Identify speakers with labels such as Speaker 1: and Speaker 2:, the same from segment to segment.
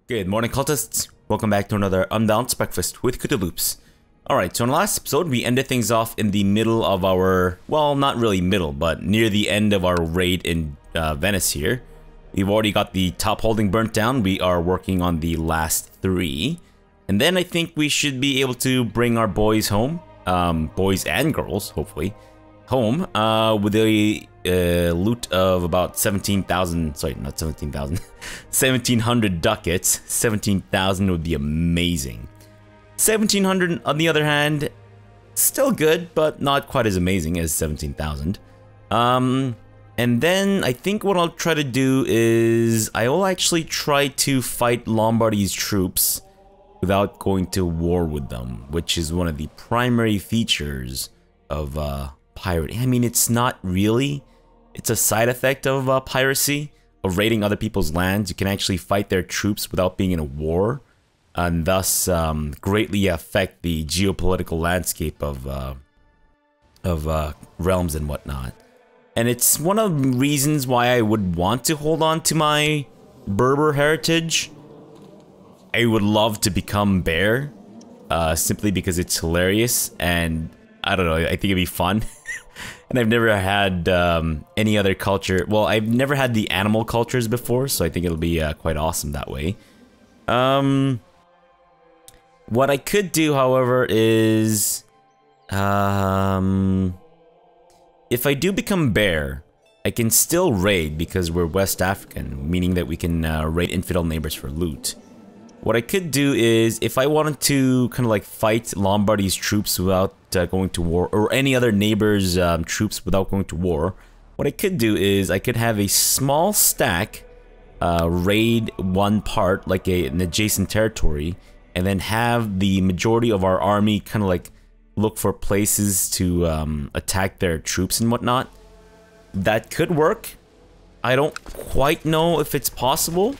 Speaker 1: Good morning, cultists. Welcome back to another unbalanced breakfast with CthuLoops. Alright, so in the last episode, we ended things off in the middle of our, well, not really middle, but near the end of our raid in Venice here. We've already got the top holding burnt down. We are working on the last three. And then I think we should be able to bring our boys home, boys and girls, hopefully, home with a loot of about 17,000, sorry, not 17,000, 1,700 ducats. 17,000 would be amazing. 1,700, on the other hand, still good, but not quite as amazing as 17,000. And then I think what I'll try to do is I will actually try to fight Lombardy's troops without going to war with them, which is one of the primary features of pirating. I mean, it's not really. It's a side effect of piracy, of raiding other people's lands. You can actually fight their troops without being in a war, and thus greatly affect the geopolitical landscape of realms and whatnot. And it's one of the reasons why I would want to hold on to my Berber heritage. I would love to become Bear, simply because it's hilarious, and I don't know, I think it'd be fun. And I've never had any other culture. Well, I've never had the animal cultures before, so I think it'll be quite awesome that way. What I could do, however, is if I do become Bear, I can still raid because we're West African, meaning that we can raid infidel neighbors for loot. What I could do is, if I wanted to kind of like fight Lombardy's troops without going to war, or any other neighbor's troops without going to war, what I could do is I could have a small stack raid one part, like an adjacent territory, and then have the majority of our army kind of like look for places to attack their troops and whatnot. That could work. I don't quite know if it's possible.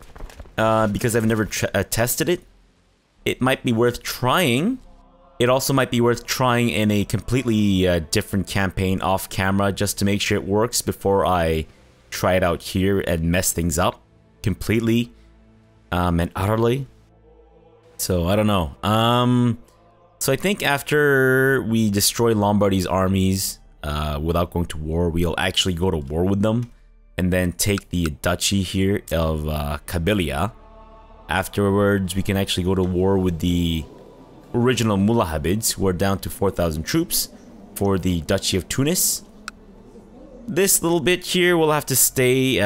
Speaker 1: Because I've never tested it. It might be worth trying. It also might be worth trying in a completely different campaign off camera just to make sure it works before I try it out here and mess things up completely and utterly. So I don't know. So I think after we destroy Lombardy's armies without going to war, we'll actually go to war with them. And then take the duchy here of Kabylia. Afterwards, we can actually go to war with the original Mulahabids, who are down to 4,000 troops, for the Duchy of Tunis. This little bit here will have to stay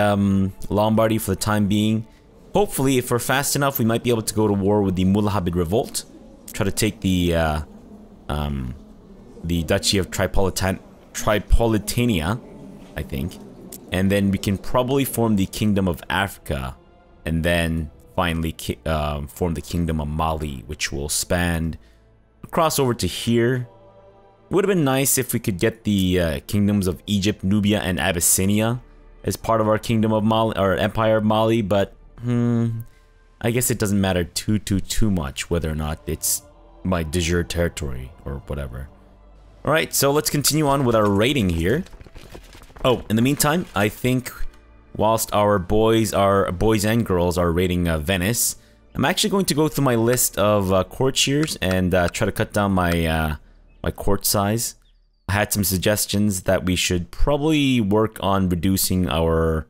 Speaker 1: Lombardy for the time being. Hopefully, if we're fast enough, we might be able to go to war with the Mulahabid revolt. Try to take the Duchy of Tripolitania, I think. And then we can probably form the Kingdom of Africa, and then finally form the Kingdom of Mali, which will span across over to here. It would have been nice if we could get the kingdoms of Egypt, Nubia, and Abyssinia as part of our Kingdom of Mali, or Empire of Mali, but I guess it doesn't matter too much whether or not it's my de jure territory or whatever. Alright, so let's continue on with our raiding here. Oh, in the meantime, I think whilst our boys and girls are raiding Venice, I'm actually going to go through my list of courtiers and try to cut down my my court size. I had some suggestions that we should probably work on reducing our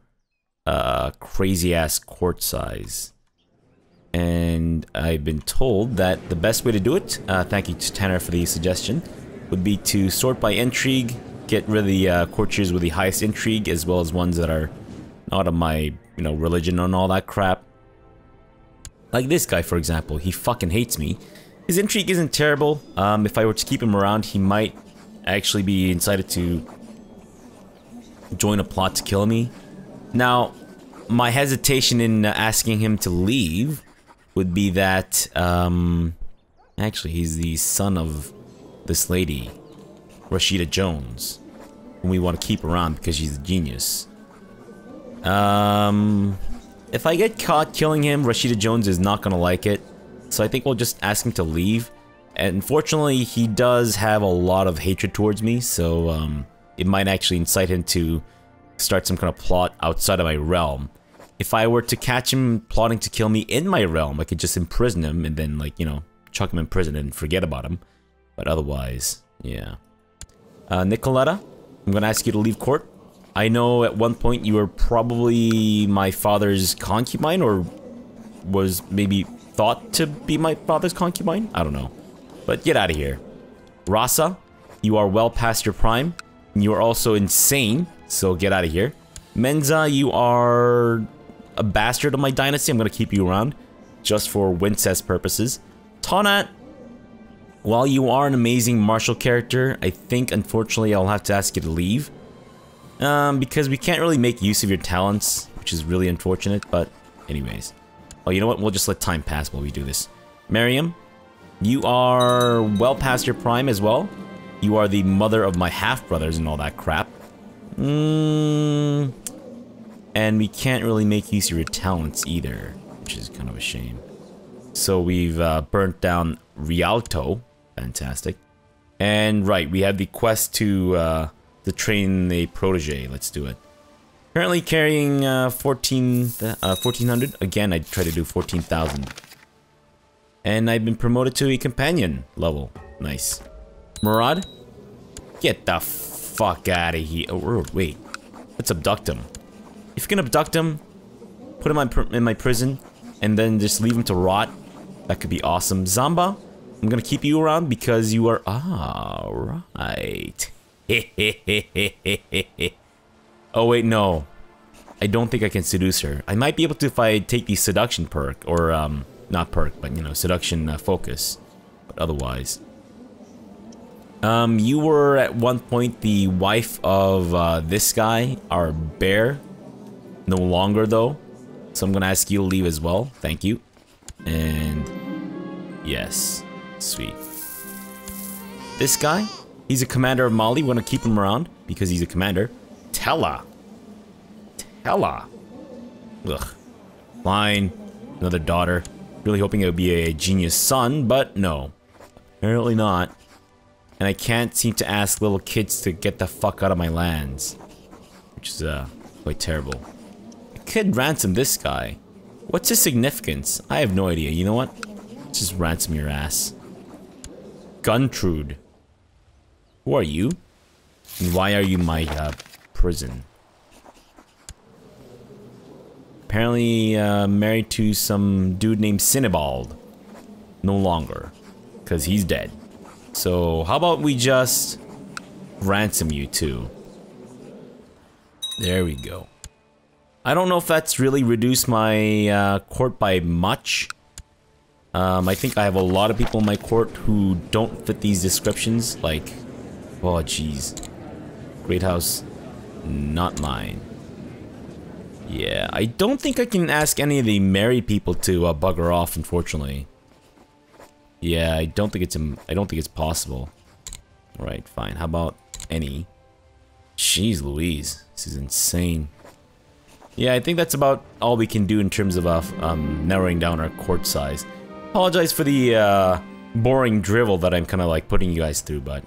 Speaker 1: crazy ass court size. And I've been told that the best way to do it, thank you to Tanner for the suggestion, would be to sort by intrigue. Get rid of the courtiers with the highest intrigue, as well as ones that are not of my, religion and all that crap. Like this guy, for example. He fucking hates me. His intrigue isn't terrible. If I were to keep him around, he might actually be incited to join a plot to kill me. Now, my hesitation in asking him to leave would be that, actually, he's the son of this lady, Rashida Jones, whom we want to keep around because she's a genius. If I get caught killing him, Rashida Jones is not going to like it. So I think we'll just ask him to leave. And unfortunately, he does have a lot of hatred towards me, so it might actually incite him to start some kind of plot outside of my realm. if I were to catch him plotting to kill me in my realm, I could just imprison him and then, like, you know, chuck him in prison and forget about him. But otherwise, yeah. Nicoletta, I'm gonna ask you to leave court. I know at one point you were probably my father's concubine, or was maybe thought to be my father's concubine? I don't know. But get out of here. Rasa, you are well past your prime. You are also insane, so get out of here. Menza, you are a bastard of my dynasty. I'm gonna keep you around just for Wincest purposes. Tonat, while you are an amazing martial character, I think unfortunately I'll have to ask you to leave. Because we can't really make use of your talents, which is really unfortunate, but anyways. Oh, you know what? We'll just let time pass while we do this. Miriam, you are well past your prime as well. You are the mother of my half-brothers and all that crap. And we can't really make use of your talents either, which is kind of a shame. So we've burnt down Rialto. Fantastic. And right, we have the quest to train a protege. Let's do it. Currently carrying 1400. Again, I try to do 14,000. And I've been promoted to a companion level. Nice. Murad, get the fuck out of here. Oh, wait. Let's abduct him. If you can abduct him, put him in my prison, and then just leave him to rot, that could be awesome. Zamba, I'm gonna keep you around because you are... Ah, right. Oh, wait, no. I don't think I can seduce her. I might be able to if I take the seduction perk, or, not perk, but, you know, seduction focus. But otherwise... you were at one point the wife of this guy, our bear. No longer though, so I'm gonna ask you to leave as well. Thank you. And yes, sweet. This guy, he's a commander of Mali. We're gonna keep him around because he's a commander. Tella. Ugh. Fine. Another daughter. Really hoping it would be a genius son, but no. Apparently not. And I can't seem to ask little kids to get the fuck out of my lands. Which is, quite terrible. I could ransom this guy. What's his significance? I have no idea. You know what? Let's just ransom your ass. Guntrude. Who are you? And why are you my, prison? Apparently, married to some dude named Cinnabald. No longer. Because he's dead. So, how about we just ransom you too? There we go. I don't know if that's really reduced my court by much. I think I have a lot of people in my court who don't fit these descriptions. Like, oh jeez. Great house, not mine. Yeah, I don't think I can ask any of the married people to bugger off, unfortunately. Yeah, I don't think it's possible. Alright, fine. How about any? Jeez Louise, this is insane. Yeah, I think that's about all we can do in terms of narrowing down our court size. Apologize for the boring drivel that I'm kind of like putting you guys through, but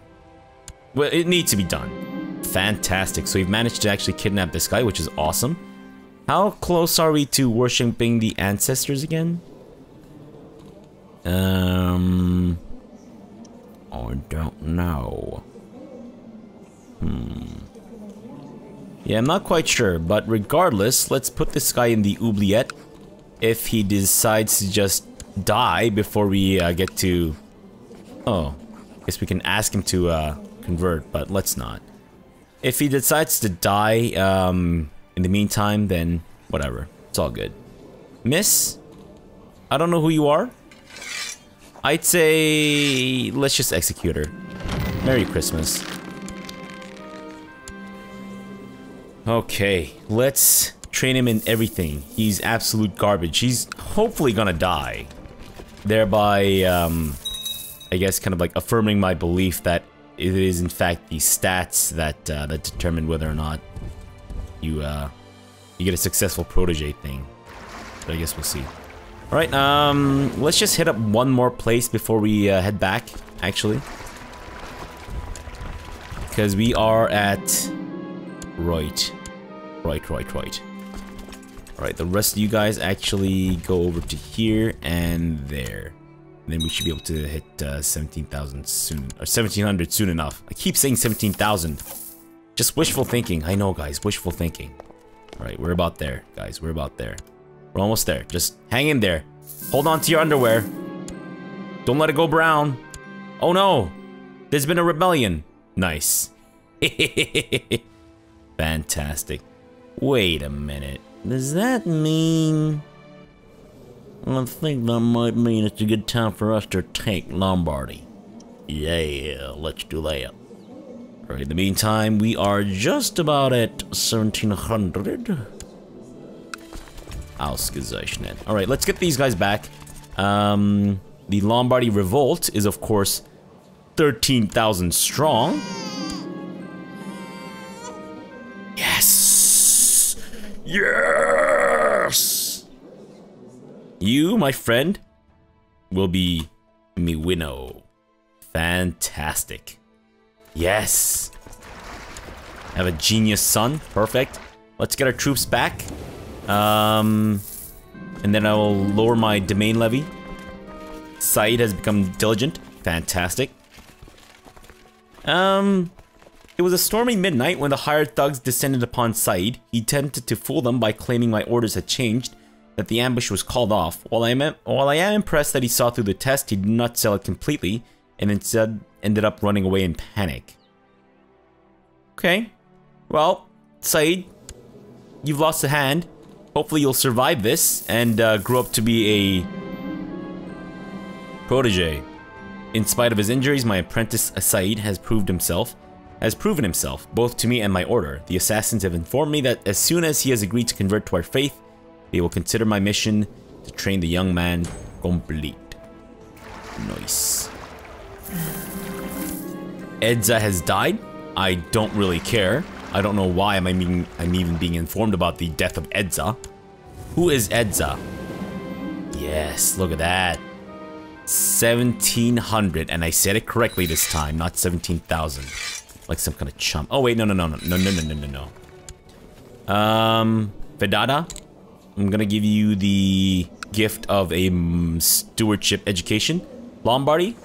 Speaker 1: well, it needs to be done. Fantastic. So we've managed to actually kidnap this guy, which is awesome. How close are we to worshipping the ancestors again? I don't know. Yeah, I'm not quite sure, but regardless, let's put this guy in the oubliette. If he decides to just die before we get to... Oh, I guess we can ask him to convert, but let's not. If he decides to die in the meantime, then whatever. It's all good. Miss? I don't know who you are. I'd say let's just execute her. Merry Christmas. Okay, let's train him in everything. He's absolute garbage. He's hopefully gonna die. Thereby, I guess kind of like affirming my belief that it is in fact the stats that that determine whether or not you get a successful protege thing. But I guess we'll see. Alright, let's just hit up one more place before we head back, actually. Because we are at... Right. Alright, the rest of you guys actually go over to here and there. And then we should be able to hit 17,000 soon, or 1,700 soon enough. I keep saying 17,000. Just wishful thinking. I know, guys, wishful thinking. Alright, we're about there, guys. We're about there. We're almost there. Just hang in there. Hold on to your underwear. Don't let it go brown. Oh no! There's been a rebellion. Nice. Fantastic. Wait a minute. Does that mean... I think that might mean it's a good time for us to take Lombardy. Yeah, let's do that. Alright, in the meantime, we are just about at 1,700. Ausgezeichnet. Alright, let's get these guys back. The Lombardy revolt is, of course, 13,000 strong. Yes! Yes! You, my friend, will be me winnow. Fantastic. Yes! I have a genius son. Perfect. Let's get our troops back. And then I will lower my domain levy. Said has become diligent. Fantastic. It was a stormy midnight when the hired thugs descended upon Said. He attempted to fool them by claiming my orders had changed, that the ambush was called off. While I am impressed that he saw through the test, he did not sell it completely, and instead ended up running away in panic. Okay. Well, Said, you've lost a hand. Hopefully you'll survive this, and grow up to be a protege. In spite of his injuries, my apprentice Said has proven himself, both to me and my order. The assassins have informed me that as soon as he has agreed to convert to our faith, they will consider my mission to train the young man complete. Nice. Edza has died. I don't really care. I don't know why I'm even being informed about the death of Edza. Who is Edza? Yes, look at that. 1,700, and I said it correctly this time, not 17,000. Like some kind of chump. Oh wait, no. Vedada, I'm gonna give you the gift of a stewardship education. Lombardy,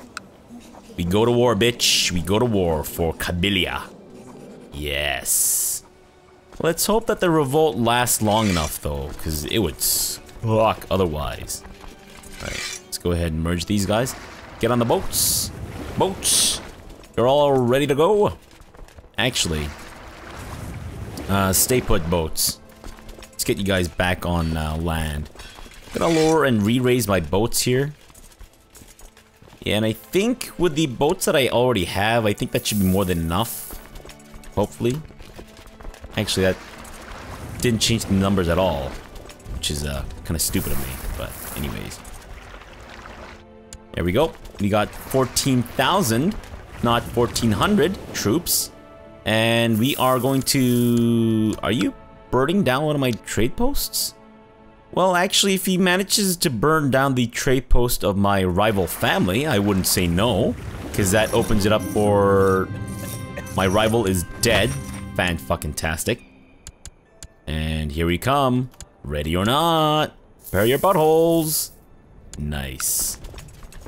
Speaker 1: we go to war, bitch. We go to war for Kabylia. Yes. Let's hope that the revolt lasts long enough, though, because it would suck otherwise. Alright, let's go ahead and merge these guys. Get on the boats. Boats. You're all ready to go. Actually, stay put, boats. Let's get you guys back on land. I'm gonna lower and re-raise my boats here. Yeah, and I think with the boats that I already have, I think that should be more than enough. Hopefully. Actually, that didn't change the numbers at all, which is kind of stupid of me, but anyways. There we go. We got 14,000, not 1,400 troops. And we are going to... Are you burning down one of my trade posts? Well, actually, if he manages to burn down the trade post of my rival family, I wouldn't say no, because that opens it up for... My rival is dead. Fan-fucking-tastic. And here we come. Ready or not. Prepare your buttholes. Nice.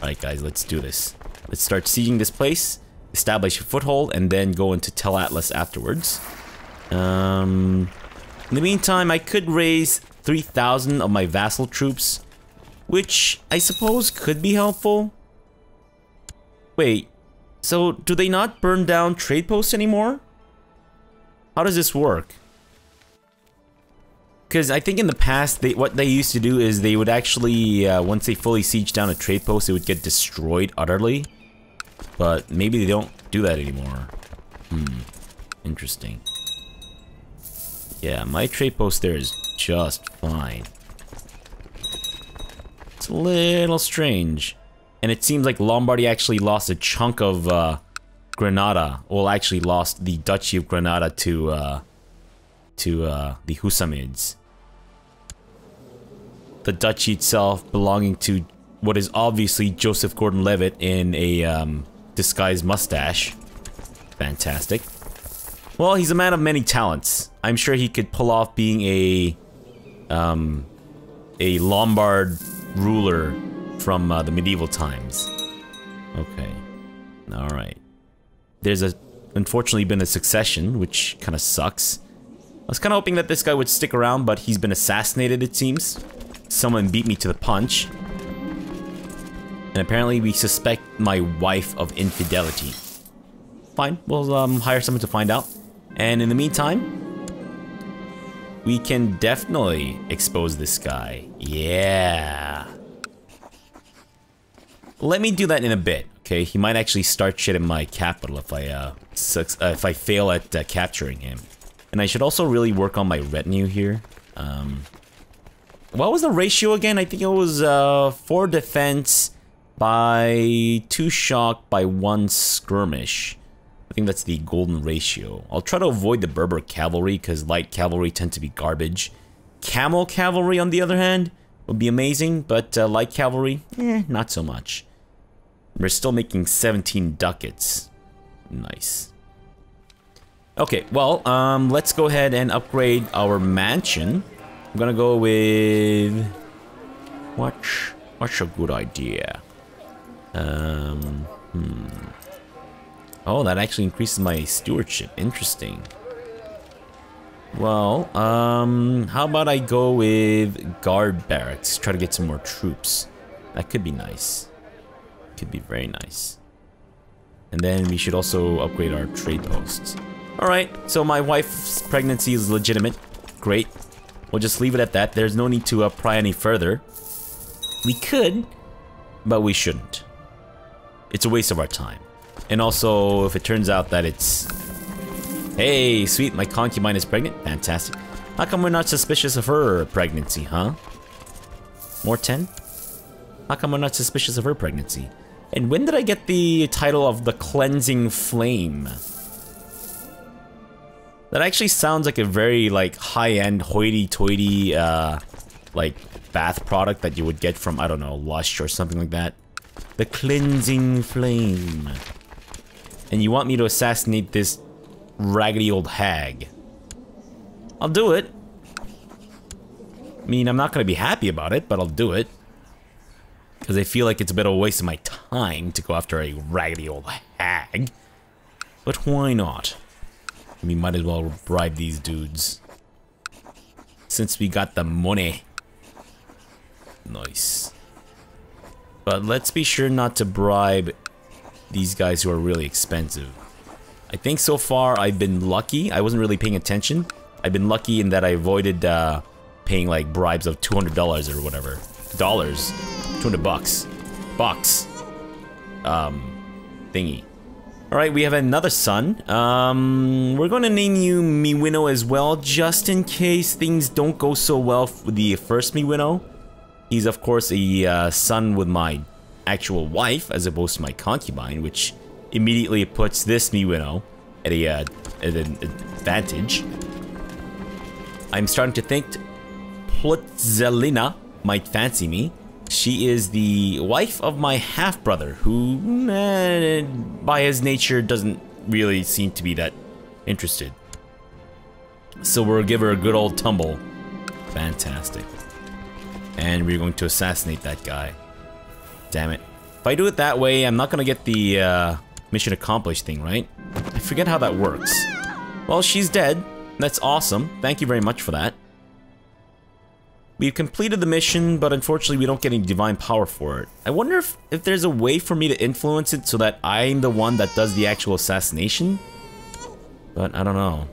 Speaker 1: Alright, guys, let's do this. Let's start sieging this place. Establish a foothold, and then go into Tel Atlas afterwards. In the meantime, I could raise 3,000 of my vassal troops, which I suppose could be helpful. Wait, so do they not burn down trade posts anymore? How does this work? Because I think in the past, what they used to do is they would actually, once they fully siege down a trade post, it would get destroyed utterly. But maybe they don't do that anymore. Interesting. Yeah, my trade post there is just fine. It's a little strange. And it seems like Lombardy actually lost a chunk of Granada. Well, actually lost the Duchy of Granada to the Hussamids. The duchy itself belonging to what is obviously Joseph Gordon-Levitt in a disguised mustache. Fantastic. Well, he's a man of many talents. I'm sure he could pull off being a a Lombard ruler from the medieval times. Okay. Alright. There's unfortunately been a succession, which kind of sucks. I was kind of hoping that this guy would stick around, but he's been assassinated, it seems. Someone beat me to the punch. And apparently we suspect my wife of infidelity. Fine, we'll hire someone to find out. And in the meantime, we can definitely expose this guy. Yeah. Let me do that in a bit, okay? He might actually start shit in my capital if I fail at capturing him. And I should also really work on my retinue here. What was the ratio again? I think it was 4 defense by 2 shock by 1 skirmish. I think that's the golden ratio. I'll try to avoid the Berber cavalry because light cavalry tend to be garbage. Camel cavalry, on the other hand, would be amazing, but light cavalry, not so much. We're still making 17 ducats. Nice. Okay, well, let's go ahead and upgrade our mansion. I'm gonna go with... What's a good idea? Oh, that actually increases my stewardship. Interesting. Well, how about I go with guard barracks? Try to get some more troops. That could be nice. Could be very nice. And then we should also upgrade our trade posts. Alright, so my wife's pregnancy is legitimate. Great. We'll just leave it at that. There's no need to pry any further. We could, but we shouldn't. It's a waste of our time. And also, if it turns out that it's... Hey, sweet, my concubine is pregnant? Fantastic. How come we're not suspicious of her pregnancy, huh? More 10? How come we're not suspicious of her pregnancy? And when did I get the title of the Cleansing Flame? That actually sounds like a very, like, high-end, hoity-toity, like, bath product that you would get from, I don't know, Lush or something like that. The Cleansing Flame. And you want me to assassinate this raggedy old hag. I'll do it. I mean, I'm not gonna be happy about it, but I'll do it. Because I feel like it's a bit of a waste of my time to go after a raggedy old hag. But why not? We might as well bribe these dudes. Since we got the money. Nice. But let's be sure not to bribe these guys who are really expensive. I think so far I've been lucky. I wasn't really paying attention. I've been lucky in that I avoided paying like bribes of $200 or whatever. Dollars. 200 bucks. Bucks. Thingy. Alright, we have another son. We're gonna name you Miwino as well, just in case things don't go so well with the first Miwino. He's of course a son with my actual wife, as opposed to my concubine, which immediately puts this Miwino at an advantage. I'm starting to think Plutzelina might fancy me. She is the wife of my half-brother, who, by his nature, doesn't really seem to be that interested. So we'll give her a good old tumble. Fantastic. And we're going to assassinate that guy. Damn it. If I do it that way, I'm not gonna get the mission accomplished thing, right? I forget how that works. Well, she's dead. That's awesome. Thank you very much for that. We've completed the mission, but unfortunately we don't get any divine power for it. I wonder if there's a way for me to influence it so that I'm the one that does the actual assassination? But I don't know.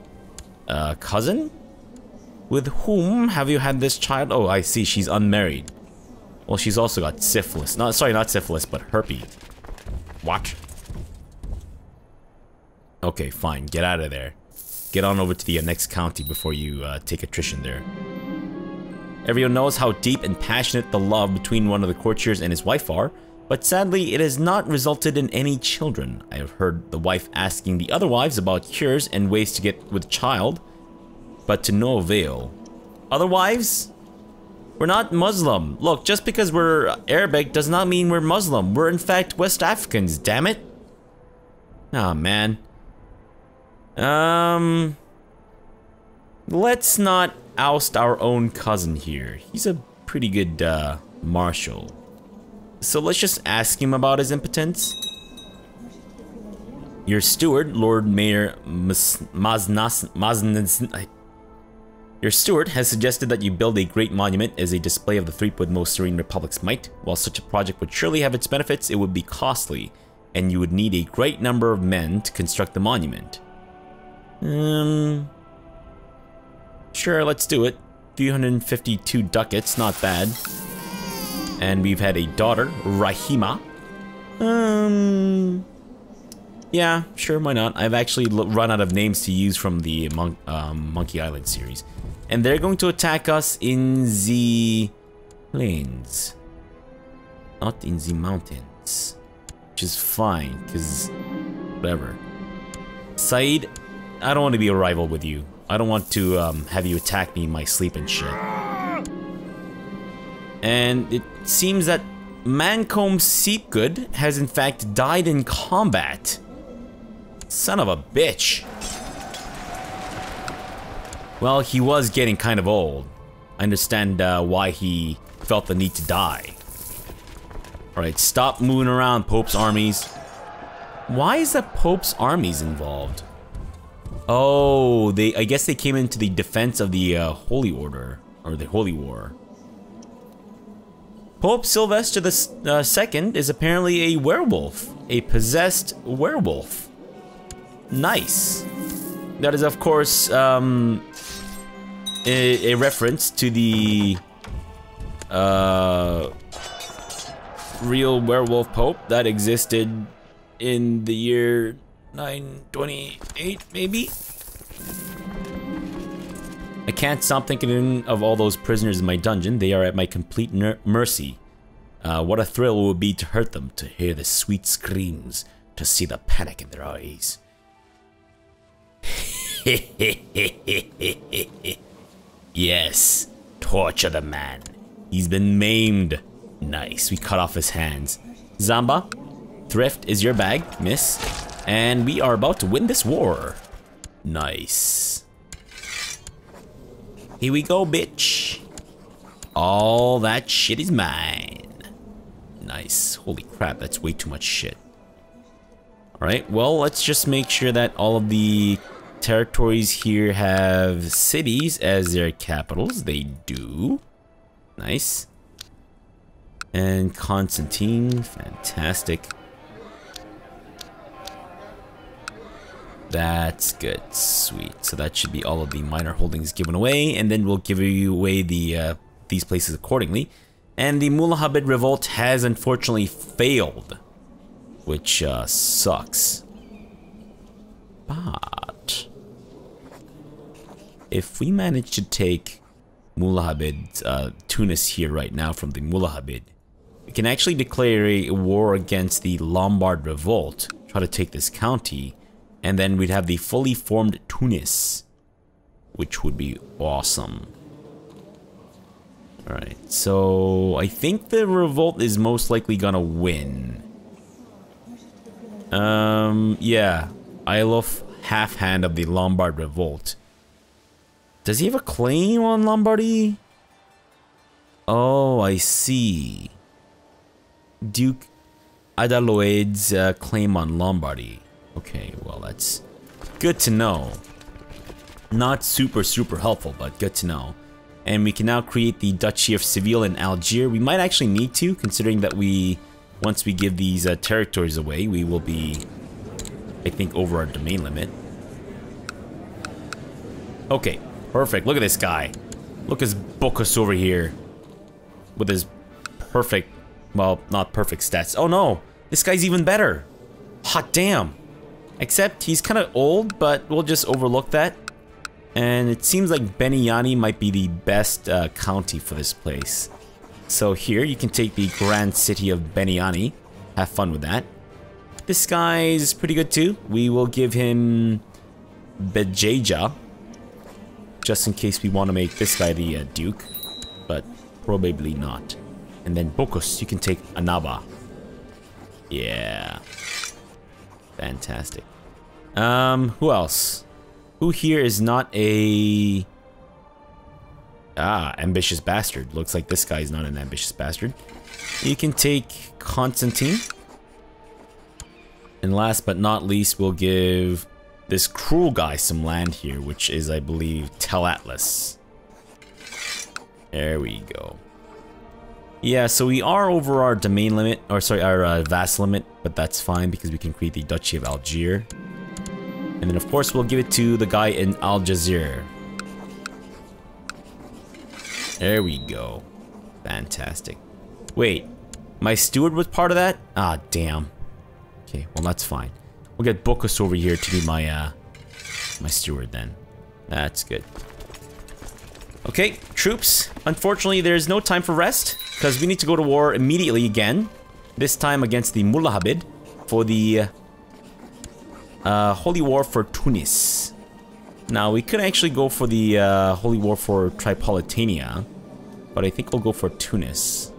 Speaker 1: Cousin? With whom have you had this child? Oh, I see, she's unmarried. Well, she's also got syphilis. No, sorry, not syphilis, but herpes. What? Okay, fine, get out of there. Get on over to the next county before you take attrition there. Everyone knows how deep and passionate the love between one of the courtiers and his wife are, but sadly it has not resulted in any children. I have heard the wife asking the other wives about cures and ways to get with child, but to no avail. Other wives? We're not Muslim. Look, just because we're Arabic does not mean we're Muslim. We're in fact West Africans, damn it. Oh man. Let's not oust our own cousin here. He's a pretty good marshal. So let's just ask him about his impotence. Your steward, Lord Mayor Your steward has suggested that you build a great monument as a display of the threepwood most serene republic's might. While such a project would surely have its benefits, it would be costly, and you would need a great number of men to construct the monument. Sure, let's do it. 352 ducats, not bad. And we've had a daughter, Rahima. Yeah, sure, why not? I've actually run out of names to use from the Monkey Island series. And they're going to attack us in the plains. Not in the mountains. Which is fine, because whatever. Said, I don't want to be a rival with you. I don't want to have you attack me in my sleep and shit. And it seems that Mancomb Seepgood has in fact died in combat. Son of a bitch. Well, he was getting kind of old. I understand why he felt the need to die. Alright, stop moving around, Pope's armies. Why is the Pope's armies involved? Oh, I guess they came into the defense of the Holy Order, or the Holy War. Pope Sylvester II is apparently a werewolf, a possessed werewolf. Nice. That is, of course, a reference to the real werewolf pope that existed in the year 928, maybe? I can't stop thinking of all those prisoners in my dungeon. They are at my complete mercy. What a thrill it would be to hurt them, to hear the sweet screams, to see the panic in their eyes. Yes, torture the man. He's been maimed. Nice, we cut off his hands. Zamba, thrift is your bag, miss. And we are about to win this war. Nice. Here we go, bitch. All that shit is mine. Nice. Holy crap, that's way too much shit. Alright, well, let's just make sure that all of the territories here have cities as their capitals. They do. Nice. And Constantine, fantastic. That's good, sweet. So that should be all of the minor holdings given away, and then we'll give you away the these places accordingly. And the Mullahabid revolt has unfortunately failed, which sucks. But if we manage to take Mullahabid, Tunis here right now from the Mullahabid, we can actually declare a war against the Lombard revolt, try to take this county, and then we'd have the fully formed Tunis, which would be awesome. Alright, so I think the revolt is most likely gonna win. Yeah, Ilof, half hand of the Lombard revolt. Does he have a claim on Lombardy? Oh, I see. Duke Adaloed's claim on Lombardy. Okay, well, that's good to know. Not super helpful, but good to know. And we can now create the Duchy of Seville and Algiers. We might actually need to, considering that once we give these territories away, we will be, I think, over our domain limit. Okay, perfect. Look at this guy. Look at Bocus over here. With his perfect, well, not perfect stats. Oh no, this guy's even better. Hot damn. Except he's kind of old, but we'll just overlook that. And it seems like Beniani might be the best county for this place. So here, you can take the grand city of Beniani. Have fun with that. This guy's pretty good too. We will give him Bejaja, just in case we want to make this guy the duke, but probably not. And then Bocus, you can take Annaba. Yeah. Fantastic. Who else? Who here is not a Ah, ambitious bastard. Looks like this guy's not an ambitious bastard. You can take Constantine. And last but not least, we'll give this cruel guy some land here, which is, I believe, Tel Atlas. There we go. Yeah, so we are over our domain limit, or sorry, our vast limit, but that's fine because we can create the Duchy of Algiers. And then, of course, we'll give it to the guy in Algiers. There we go. Fantastic. Wait, my steward was part of that? Ah, damn. Okay, well, that's fine. We'll get Bocus over here to be my, my steward then. That's good. Okay, troops. Unfortunately, there's no time for rest, because we need to go to war immediately again. This time against the Mullahabid for the Holy War for Tunis. Now, we could actually go for the Holy War for Tripolitania, but I think we'll go for Tunis.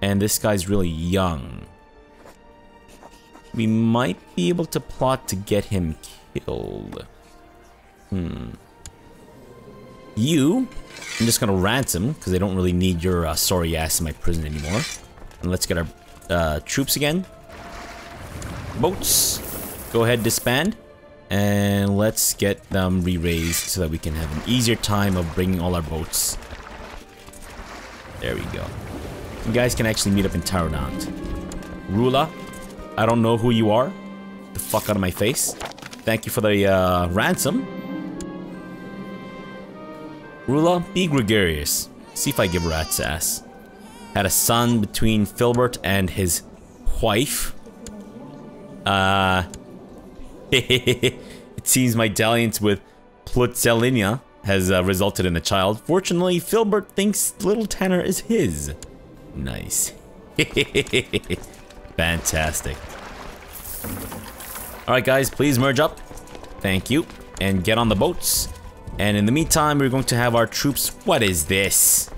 Speaker 1: And this guy's really young. We might be able to plot to get him killed. You, I'm just gonna ransom, because I don't really need your sorry ass in my prison anymore. And let's get our troops again. Boats, go ahead, disband. And let's get them re-raised so that we can have an easier time of bringing all our boats. There we go. You guys can actually meet up in Taronant. Rula, I don't know who you are. Get the fuck out of my face. Thank you for the ransom. Rula, be gregarious. See if I give a rat's ass. Had a son between Filbert and his wife. It seems my dalliance with Plutzelina has resulted in a child. Fortunately, Filbert thinks little Tanner is his. Nice. Fantastic. Alright guys, please merge up. Thank you. And get on the boats. And in the meantime, we're going to have our troops... What is this?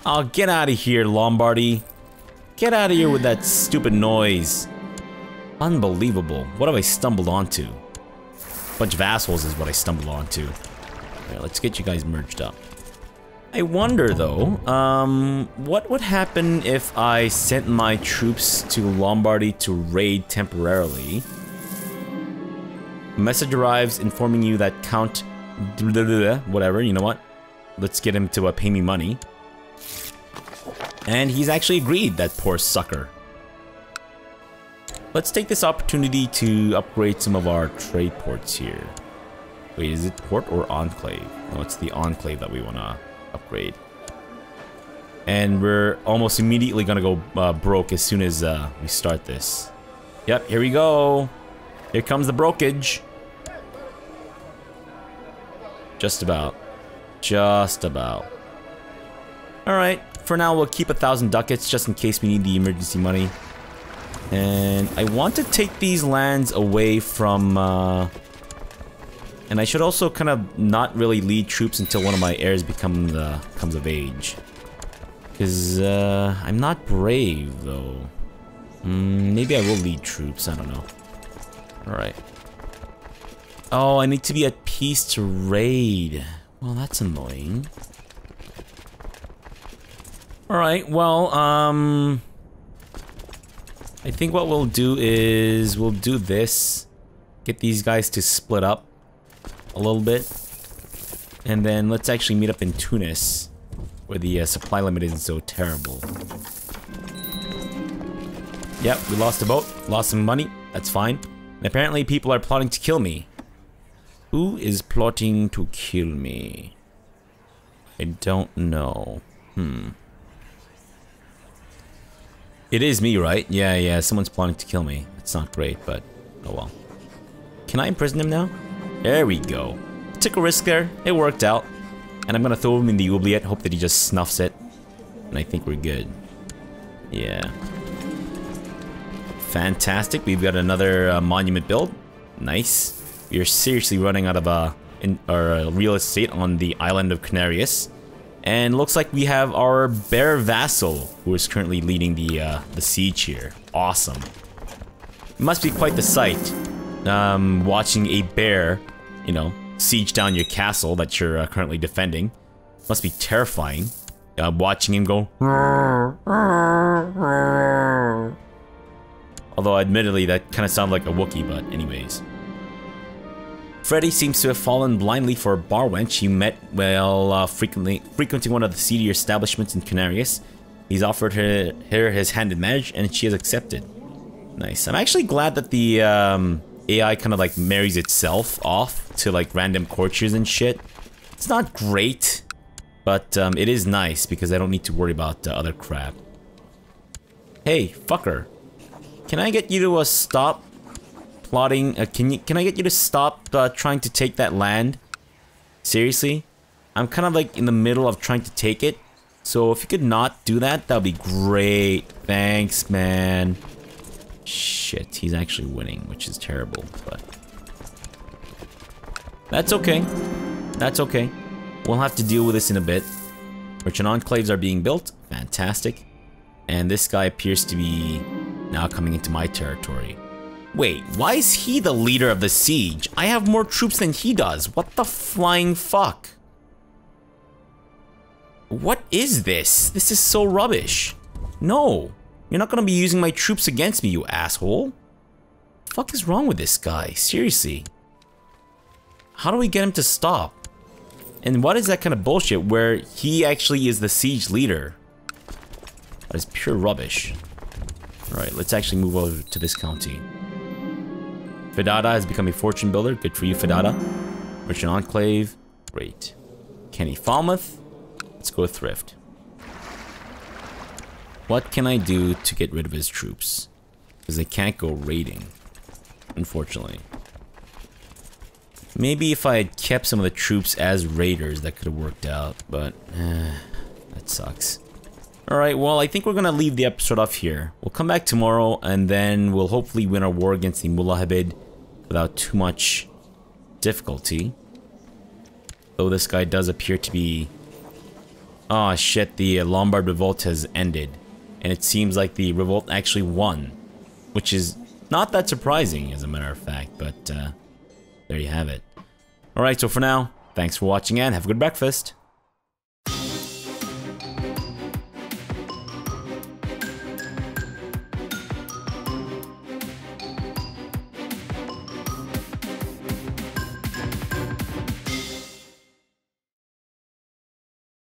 Speaker 1: Oh, get out of here, Lombardy. Get out of here with that stupid noise. Unbelievable. What have I stumbled onto? Bunch of assholes is what I stumbled onto. Alright, let's get you guys merged up. I wonder, though, what would happen if I sent my troops to Lombardy to raid temporarily? A message arrives informing you that Count... whatever, you know what? Let's get him to pay me money. And he's actually agreed, that poor sucker. Let's take this opportunity to upgrade some of our trade ports here. Wait, is it port or enclave? No, it's the enclave that we want to upgrade. And we're almost immediately going to go broke as soon as we start this. Yep, here we go. Here comes the brokage. Just about. Just about. Alright, for now we'll keep 1,000 ducats just in case we need the emergency money. And I want to take these lands away from... and I should also kind of not really lead troops until one of my heirs comes of age. Because I'm not brave, though. Maybe I will lead troops, I don't know. Alright. Oh, I need to be at peace to raid. Well, that's annoying. Alright, well, I think what we'll do is we'll do this. Get these guys to split up a little bit. And then let's actually meet up in Tunis, where the supply limit isn't so terrible. Yep, we lost a boat, lost some money, that's fine. And apparently people are plotting to kill me. Who is plotting to kill me? I don't know. It is me, right? Yeah, someone's plotting to kill me. It's not great, but oh well. Can I imprison him now? There we go. Took a risk there. It worked out. And I'm gonna throw him in the oubliette, hope that he just snuffs it. And I think we're good. Yeah. Fantastic. We've got another monument build. Nice. We are seriously running out of real estate on the island of Canarius. And looks like we have our bear vassal, who is currently leading the siege here. Awesome. It must be quite the sight, watching a bear, you know, siege down your castle that you're currently defending. Must be terrifying. Watching him go. Although, admittedly, that kind of sounded like a Wookiee, but anyways. Freddy seems to have fallen blindly for a bar wench he met while frequenting one of the seedier establishments in Canarius. He's offered her his hand in marriage, and she has accepted. Nice. I'm actually glad that the AI kind of like marries itself off to like random courtiers and shit. It's not great, but it is nice because I don't need to worry about other crap. Hey, fucker. Can I get you to stop plotting? Can I get you to stop trying to take that land? Seriously? I'm kind of like in the middle of trying to take it. So if you could not do that, that'd be great. Thanks, man. Shit, he's actually winning, which is terrible, but that's okay. That's okay. We'll have to deal with this in a bit. Merchant enclaves are being built. Fantastic. And this guy appears to be now coming into my territory. Wait, why is he the leader of the siege? I have more troops than he does. What the flying fuck? What is this? This is so rubbish. No. You're not gonna be using my troops against me, you asshole. What the fuck is wrong with this guy? Seriously. How do we get him to stop? And what is that kind of bullshit where he actually is the siege leader? That is pure rubbish. Alright, let's actually move over to this county. Fedada has become a fortune builder. Good for you, Fedada. Merchant Enclave. Great. Kenny Falmouth. Let's go Thrift. What can I do to get rid of his troops? Because they can't go raiding. Unfortunately. Maybe if I had kept some of the troops as raiders, that could have worked out. But, that sucks. Alright, well, I think we're gonna leave the episode off here. We'll come back tomorrow, and then we'll hopefully win our war against the Mulahabid without too much difficulty. Though this guy does appear to be... Oh shit, the Lombard revolt has ended. And it seems like the revolt actually won. Which is not that surprising, as a matter of fact, but there you have it. Alright, so for now, thanks for watching and have a good breakfast.